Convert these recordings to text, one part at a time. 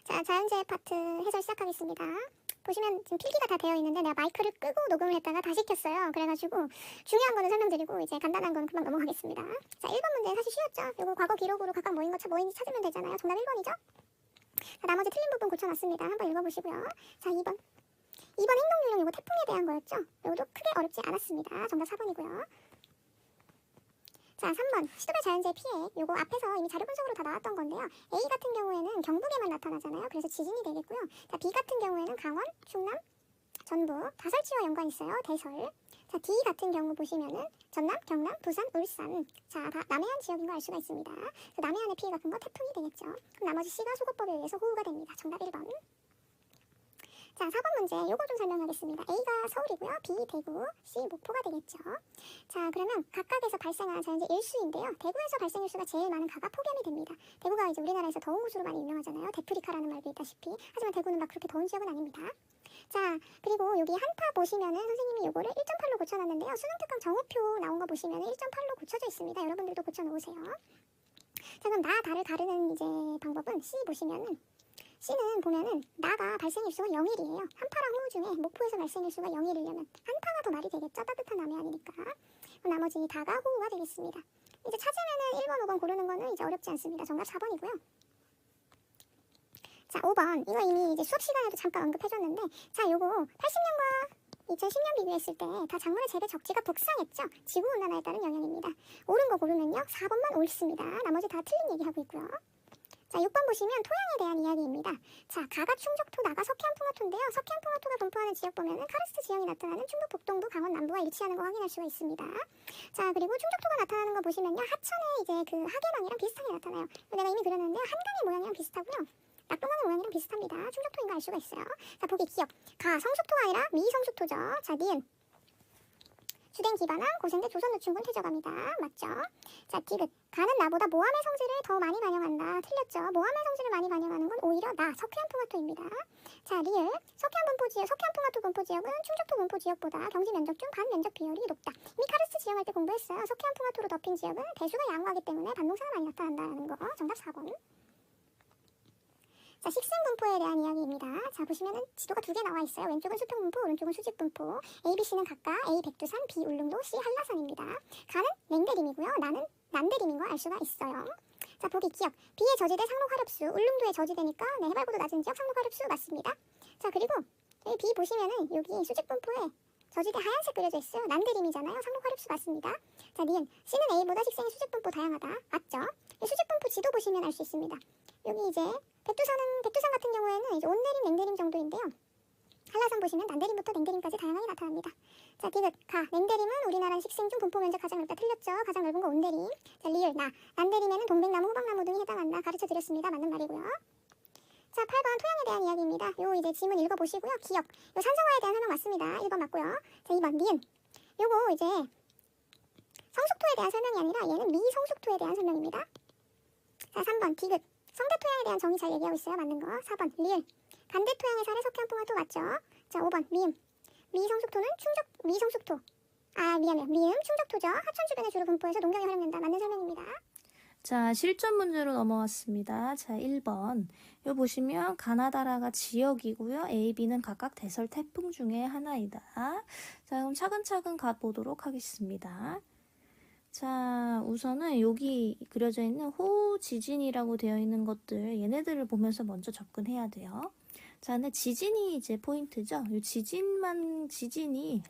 자, 자연재해 파트 해설 시작하겠습니다. 보시면 지금 필기가 다 되어 있는데 내가 마이크를 끄고 녹음을 했다가 다시 켰어요. 그래가지고 중요한 거는 설명드리고 이제 간단한 거는 금방 넘어가겠습니다. 자, 1번 문제 사실 쉬웠죠? 요거 과거 기록으로 각각 뭐인지 찾으면 되잖아요. 정답 1번이죠? 자, 나머지 틀린 부분 고쳐놨습니다. 한번 읽어보시고요. 자, 2번. 2번 행동 요령 요거 태풍에 대한 거였죠? 요것도 크게 어렵지 않았습니다. 정답 4번이고요. 자, 3번 시도별 자연재해 피해. 요거 앞에서 이미 자료 분석으로 다 나왔던 건데요. A 같은 경우에는 경북에만 나타나잖아요. 그래서 지진이 되겠고요. 자, B 같은 경우에는 강원, 충남, 전북, 다설치와 연관 있어요. 대설. 자, D 같은 경우 보시면은 전남, 경남, 부산, 울산. 자, 다 남해안 지역인 거 알 수가 있습니다. 남해안의 피해가 큰 거 태풍이 되겠죠. 그럼 나머지 C가 소거법에 의해서 호우가 됩니다. 정답 1번. 자, 4번 문제 요거 좀 설명하겠습니다. A가 서울이고요. B 대구, C 목포가 되겠죠. 자, 그러면 각각에서 발생한 자연재 일수인데요. 대구에서 발생 일수가 제일 많은 가가 폭염이 됩니다. 대구가 이제 우리나라에서 더운 곳으로 많이 유명하잖아요. 데프리카라는 말도 있다시피. 하지만 대구는 막 그렇게 더운 지역은 아닙니다. 자, 그리고 여기 한파 보시면은 선생님이 요거를 1.8로 고쳐놨는데요. 수능특강 정오표 나온 거 보시면은 1.8로 고쳐져 있습니다. 여러분들도 고쳐놓으세요. 자, 그럼 나, 다를 가르는 이제 방법은 C 보시면은 C는 보면은 나가 발생 일수가 0일이에요. 한파랑 호우 중에 목포에서 발생 일수가 0일이려면 한파가 더 말이 되겠죠. 따뜻한 남해안이니까. 나머지 다가 호우가 되겠습니다. 이제 찾으면은 1번, 5번 고르는 거는 이제 어렵지 않습니다. 정답 4번이고요. 자, 5번. 이거 이미 이제 수업 시간에도 잠깐 언급해줬는데, 자, 요거 80년과 2010년 비교했을 때 다 작물의 재배 적지가 북상했죠. 지구온난화에 따른 영향입니다. 옳은 거 고르면요. 4번만 옳습니다. 나머지 다 틀린 얘기하고 있고요. 자, 6번 보시면 토양에 대한 이야기입니다. 자, 가가 충적토, 나가 석회암풍화토인데요. 석회암풍화토가 분포하는 지역 보면은 카르스트 지형이 나타나는 충북 북동부, 강원 남부와 일치하는 거 확인할 수가 있습니다. 자, 그리고 충적토가 나타나는 거 보시면요. 하천에 이제 그 하계방이랑 비슷하게 나타나요. 내가 이미 그렸는데요. 한강의 모양이랑 비슷하고요. 낙동강의 모양이랑 비슷합니다. 충적토인 거 알 수가 있어요. 자, 보기 기억. 가, 성숙토가 아니라 미성숙토죠. 자, 니은. 주된 기반항, 고생대 조선 노충군 퇴적합니다. 맞죠? 자, 디귿. 가는 나보다 모함의 성질을 더 많이 반영한다. 틀렸죠? 모함의 성질을 많이 반영하는 건 오히려 나, 석회암풍화토입니다. 자, 리을. 석회암풍화토 분포 지역은 충적토 분포 지역보다 경지 면적 중 반 면적 비율이 높다. 이미 카르스트 지형할 때 공부했어요. 석회암풍화토로 덮인 지역은 대수가 양호하기 때문에 반동사가 많이 나타난다는 거. 정답 4번. 자, 식생 분포에 대한 이야기입니다. 자, 보시면은 지도가 두 개 나와 있어요. 왼쪽은 수평 분포, 오른쪽은 수직 분포. A, B, C는 각각 A 백두산, B 울릉도, C 한라산입니다. 가는 냉대림이고요. 나는 난대림인 거 알 수가 있어요. 자, 보기 기억. B의 저지대 상록 화릅수, 울릉도의 저지대니까 네, 해발고도 낮은 지역 상록 화릅수 맞습니다. 자, 그리고 여기 B 보시면은 여기 수직 분포에 저지대 하얀색 그려져 있어요. 난대림이잖아요. 상록 화릅수 맞습니다. 자, 니은. C는 A보다 식생의 수직 분포 다양하다. 맞죠? 수직 분포 지도 보시면 알 수 있습니다. 여기 이제 백두산 같은 경우에는 이제 온내림, 냉내림 정도인데요. 한라산 보시면 난내림부터 냉내림까지 다양하게 나타납니다. 자, 디귿, 가, 냉내림은 우리나라 식생 중 분포 면적 가장 넓다. 틀렸죠? 가장 넓은 거 온내림. 자, 리을, 나, 난내림에는 동백나무, 호박나무 등이 해당한다. 가르쳐 드렸습니다. 맞는 말이고요. 자, 8번 토양에 대한 이야기입니다. 요 이제 지문 읽어보시고요. 기억, 요 산성화에 대한 설명 맞습니다. 1번 맞고요. 자, 2번 니은. 요거 이제 성숙토에 대한 설명이 아니라 얘는 미성숙토에 대한 설명입니다. 자, 3번 디귿. 성대토양에 대한 정의 잘 얘기하고 있어요. 맞는 거. 4번 리을. 간대토양의 살에 석회암풍화토 맞죠? 자, 5번 미음. 미성숙토는 미성숙토. 미안해요. 미음 충적토죠. 하천 주변에 주로 분포해서 농경이 활용된다. 맞는 설명입니다. 자, 실전 문제로 넘어왔습니다. 자, 1번. 여기 보시면 가나다라가 지역이고요. A, B는 각각 대설 태풍 중에 하나이다. 자, 그럼 차근차근 가보도록 하겠습니다. 자, 우선은 여기 그려져 있는 호우 지진이라고 되어 있는 것들, 얘네들을 보면서 먼저 접근해야 돼요. 자, 근데 지진이 이제 포인트죠. 이 지진이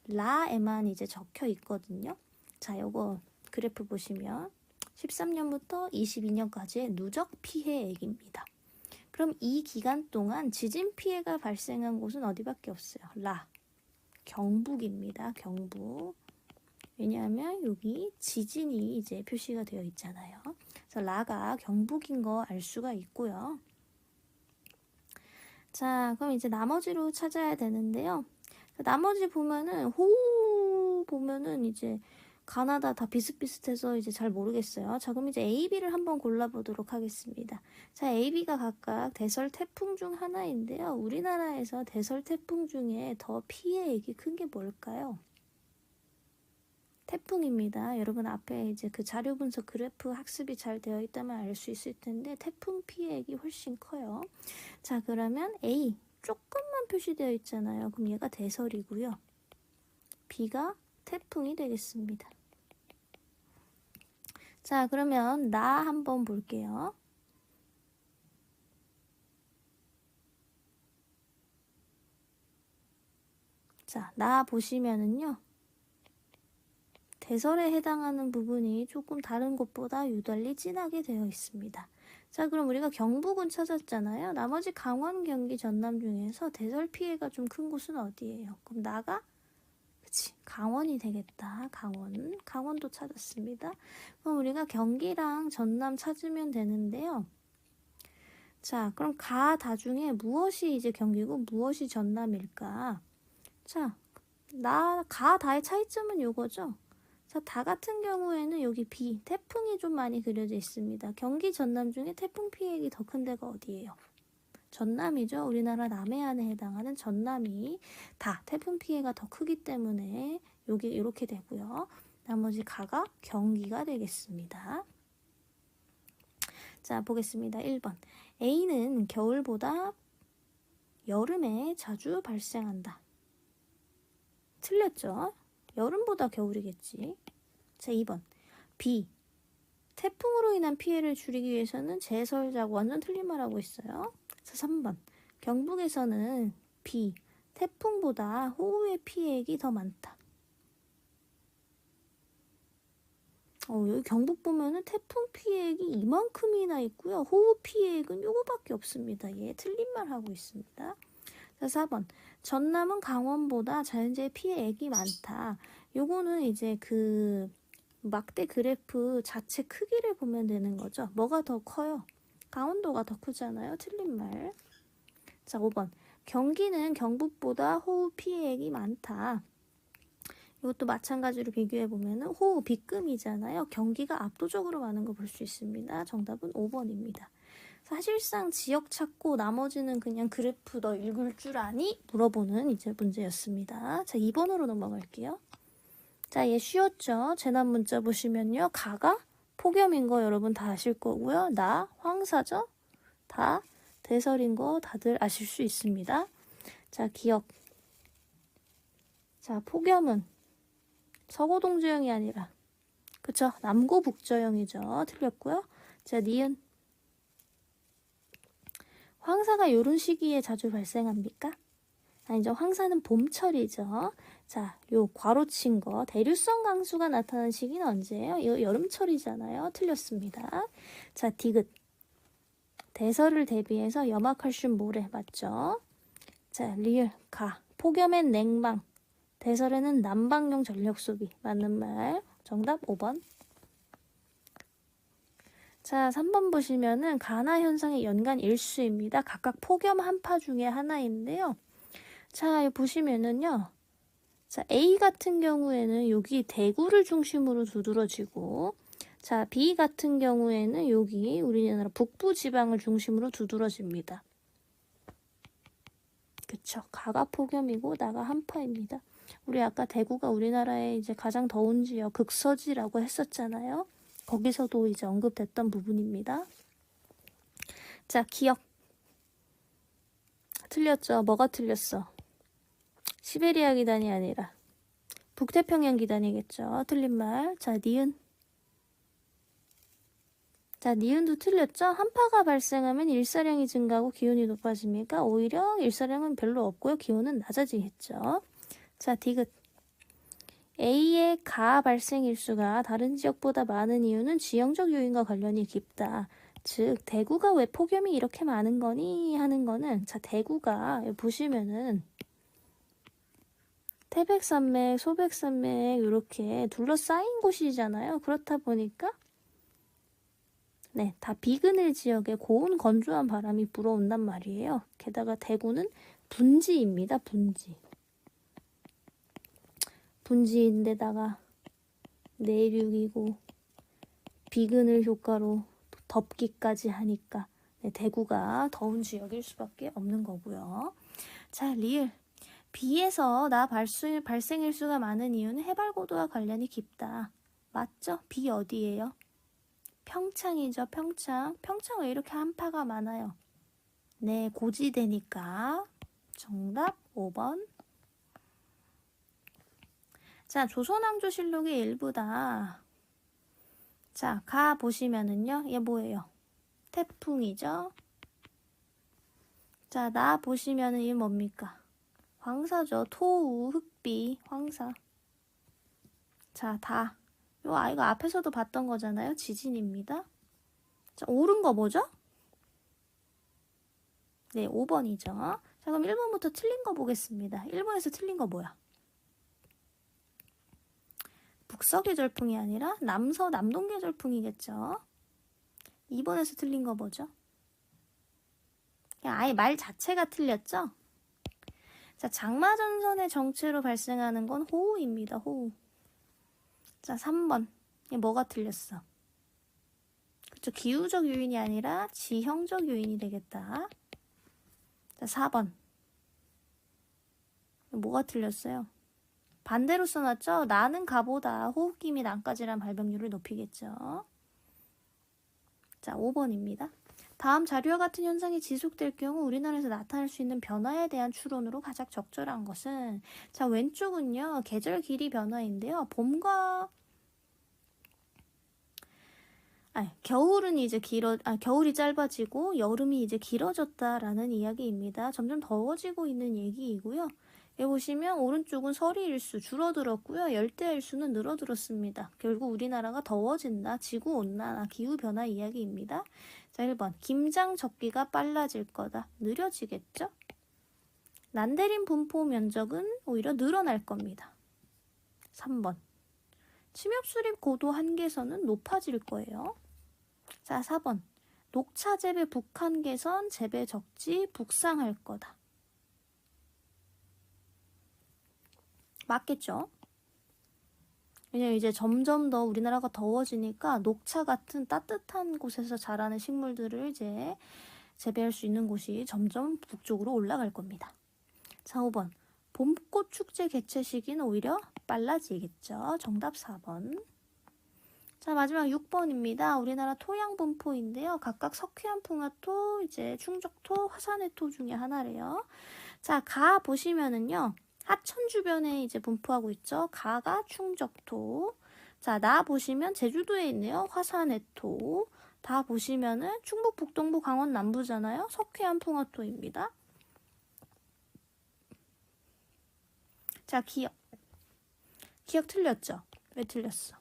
라에만 이제 적혀 있거든요. 자, 요거 그래프 보시면 13년부터 22년까지의 누적 피해액입니다. 그럼 이 기간 동안 지진 피해가 발생한 곳은 어디밖에 없어요? 경북입니다. 경북. 왜냐하면 여기 지진이 이제 표시가 되어 있잖아요. 그래서 라가 경북인 거 알 수가 있고요. 자, 그럼 이제 나머지로 찾아야 되는데요. 나머지 보면은 호우 보면은 이제 가나다 다 비슷비슷해서 이제 잘 모르겠어요. 자, 그럼 이제 A, B를 한번 골라보도록 하겠습니다. 자, A, B가 각각 대설 태풍 중 하나인데요. 우리나라에서 대설 태풍 중에 더 피해액이 큰 게 뭘까요? 태풍입니다. 여러분 앞에 이제 그 자료 분석 그래프 학습이 잘 되어 있다면 알 수 있을 텐데 태풍 피해액이 훨씬 커요. 자, 그러면 A 조금만 표시되어 있잖아요. 그럼 얘가 대설이고요. B가 태풍이 되겠습니다. 자, 그러면 나 한번 볼게요. 자, 나 보시면은요. 대설에 해당하는 부분이 조금 다른 곳보다 유달리 진하게 되어 있습니다. 자, 그럼 우리가 경북은 찾았잖아요. 나머지 강원, 경기, 전남 중에서 대설 피해가 좀 큰 곳은 어디예요? 그럼 나가? 그치, 강원이 되겠다. 강원도 찾았습니다. 그럼 우리가 경기랑 전남 찾으면 되는데요. 자, 그럼 다 중에 무엇이 이제 경기고 무엇이 전남일까? 자, 다의 차이점은 요거죠. 자, 다 같은 경우에는 여기 B, 태풍이 좀 많이 그려져 있습니다. 경기 전남 중에 태풍 피해액이 더 큰 데가 어디예요? 전남이죠. 우리나라 남해안에 해당하는 전남이 다 태풍 피해가 더 크기 때문에 여기 이렇게 되고요. 나머지 가가 경기가 되겠습니다. 자, 보겠습니다. 1번. A는 겨울보다 여름에 자주 발생한다. 틀렸죠? 여름보다 겨울이겠지. 자, 2번. B. 태풍으로 인한 피해를 줄이기 위해서는 제설자고 완전 틀린 말하고 있어요. 자, 3번. 경북에서는 B. 태풍보다 호우의 피해액이 더 많다. 여기 경북 보면은 태풍 피해액이 이만큼이나 있고요. 호우 피해액은 요거밖에 없습니다. 얘 틀린 말 하고 있습니다. 자, 4번. 전남은 강원보다 자연재해 피해액이 많다. 요거는 이제 그 막대 그래프 자체 크기를 보면 되는 거죠. 뭐가 더 커요? 강원도가 더 크잖아요. 틀린 말. 자, 5번. 경기는 경북보다 호우 피해액이 많다. 이것도 마찬가지로 비교해 보면은 호우 B급이잖아요. 경기가 압도적으로 많은 거 볼 수 있습니다. 정답은 5번입니다. 사실상 지역 찾고 나머지는 그냥 그래프 너 읽을 줄 아니? 물어보는 이제 문제였습니다. 자, 2번으로 넘어갈게요. 자, 얘 쉬웠죠? 재난 문자 보시면요. 가가 폭염인 거 여러분 다 아실 거고요. 나 황사죠? 다 대설인 거 다들 아실 수 있습니다. 자, 기억. 자, 폭염은 서고동주형이 아니라 그쵸? 남고북저형이죠. 틀렸고요. 자, 니은. 황사가 요런 시기에 자주 발생합니까? 아니죠. 황사는 봄철이죠. 자, 요 괄호친 거 대류성 강수가 나타나는 시기는 언제예요? 요 여름철이잖아요. 틀렸습니다. 자, 디귿. 대설을 대비해서 염화칼슘 모래 맞죠? 자, 리을. 가. 폭염엔 냉방. 대설에는 난방용 전력 소비. 맞는 말. 정답 5번. 자, 3번 보시면은 가나 현상의 연간 일수입니다. 각각 폭염 한파 중에 하나인데요. 자, 보시면은요. 자, A 같은 경우에는 여기 대구를 중심으로 두드러지고, 자, B 같은 경우에는 여기 우리나라 북부 지방을 중심으로 두드러집니다. 그쵸? 가가 폭염이고 나가 한파입니다. 우리 아까 대구가 우리나라의 이제 가장 더운 지역 극서지라고 했었잖아요. 거기서도 이제 언급됐던 부분입니다. 자, 기억. 틀렸죠? 뭐가 틀렸어? 시베리아 기단이 아니라 북태평양 기단이겠죠. 틀린 말. 자, 니은. 자, 니은도 틀렸죠? 한파가 발생하면 일사량이 증가하고 기온이 높아집니까? 오히려 일사량은 별로 없고요. 기온은 낮아지겠죠. 자, 디귿. A의 가 발생 일수가 다른 지역보다 많은 이유는 지형적 요인과 관련이 깊다. 즉, 대구가 왜 폭염이 이렇게 많은 거니? 하는 거는, 자, 대구가 보시면은 태백산맥, 소백산맥 이렇게 둘러싸인 곳이잖아요. 그렇다 보니까 네, 다 비그늘 지역에 고온 건조한 바람이 불어온단 말이에요. 게다가 대구는 분지입니다. 분지인데다가 내륙이고 비그늘 효과로 덥기까지 하니까 네, 대구가 더운 지역일 수밖에 없는 거고요. 자, 리을. 비에서 나 발생 일수가 많은 이유는 해발 고도와 관련이 깊다. 맞죠? 비 어디예요? 평창이죠, 평창. 평창 왜 이렇게 한파가 많아요? 네, 고지대니까. 정답 5번. 자, 조선왕조실록의 일부다. 자, 가 보시면은요, 얘 뭐예요? 태풍이죠? 자, 나 보시면은 이게 뭡니까? 황사죠. 토우, 흑비, 황사. 자, 다. 요 아이가 앞에서도 봤던 거잖아요. 지진입니다. 자, 옳은 거 뭐죠? 네, 5번이죠. 자, 그럼 1번부터 틀린 거 보겠습니다. 1번에서 틀린 거 뭐야? 북서계절풍이 아니라 남동계절풍이겠죠. 2번에서 틀린 거 뭐죠? 그냥 아예 말 자체가 틀렸죠? 자, 장마전선의 정체로 발생하는 건 호우입니다. 호우. 자, 3번. 이게 뭐가 틀렸어? 그쵸, 기후적 요인이 아니라 지형적 요인이 되겠다. 자, 4번. 뭐가 틀렸어요? 반대로 써놨죠? 나는 가보다 호흡기 및 안까지란 발병률을 높이겠죠. 자, 5번입니다. 다음 자료와 같은 현상이 지속될 경우 우리나라에서 나타날 수 있는 변화에 대한 추론으로 가장 적절한 것은, 자, 왼쪽은요, 계절 길이 변화인데요. 겨울은 이제 겨울이 짧아지고 여름이 이제 길어졌다라는 이야기입니다. 점점 더워지고 있는 얘기이고요. 여기 보시면 오른쪽은 서리 일수 줄어들었고요. 열대 일수는 늘어들었습니다. 결국 우리나라가 더워진다, 지구 온난화, 기후 변화 이야기입니다. 자, 1번. 김장 적기가 빨라질 거다. 느려지겠죠? 난데림 분포 면적은 오히려 늘어날 겁니다. 3번. 침엽 수립 고도 한계선은 높아질 거예요. 자, 4번. 녹차 재배 북한계선 재배 적지 북상할 거다. 맞겠죠? 왜냐면 이제 점점 더 우리나라가 더워지니까 녹차 같은 따뜻한 곳에서 자라는 식물들을 이제 재배할 수 있는 곳이 점점 북쪽으로 올라갈 겁니다. 자, 5번. 봄꽃 축제 개최 시기는 오히려 빨라지겠죠. 정답 4번. 자, 마지막 6번입니다. 우리나라 토양 분포인데요. 각각 석회암풍화토, 이제 충적토, 화산회토 중에 하나래요. 자, 가 보시면은요. 하천 주변에 이제 분포하고 있죠. 가가 충적토. 자, 나 보시면 제주도에 있네요. 화산회토. 다 보시면은 충북 북동부 강원 남부잖아요. 석회암풍화토입니다. 자, 기억 틀렸죠? 왜 틀렸어?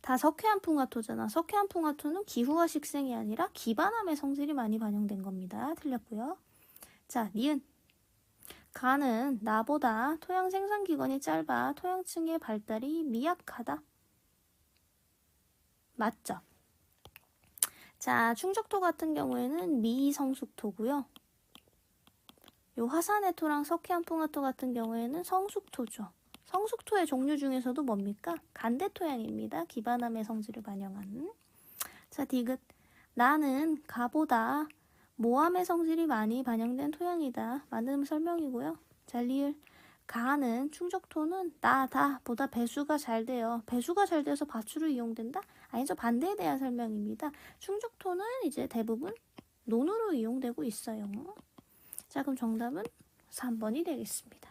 다 석회암풍화토잖아. 석회암풍화토는 기후와 식생이 아니라 기반암의 성질이 많이 반영된 겁니다. 틀렸고요. 자, 니은. 가는 나보다 토양 생산 기간이 짧아 토양층의 발달이 미약하다. 맞죠? 자, 충적토 같은 경우에는 미성숙토고요. 요 화산회토랑 석회암풍화토 같은 경우에는 성숙토죠. 성숙토의 종류 중에서도 뭡니까? 간대토양입니다. 기반암의 성질을 반영한. 자, 디귿. 나는 가보다 모암의 성질이 많이 반영된 토양이다. 맞는 설명이고요. 자, 리을. 가는 충적토는 보다 배수가 잘 돼요. 배수가 잘 돼서 밭으로 이용된다? 아니죠. 반대에 대한 설명입니다. 충적토는 이제 대부분 논으로 이용되고 있어요. 자, 그럼 정답은 3번이 되겠습니다.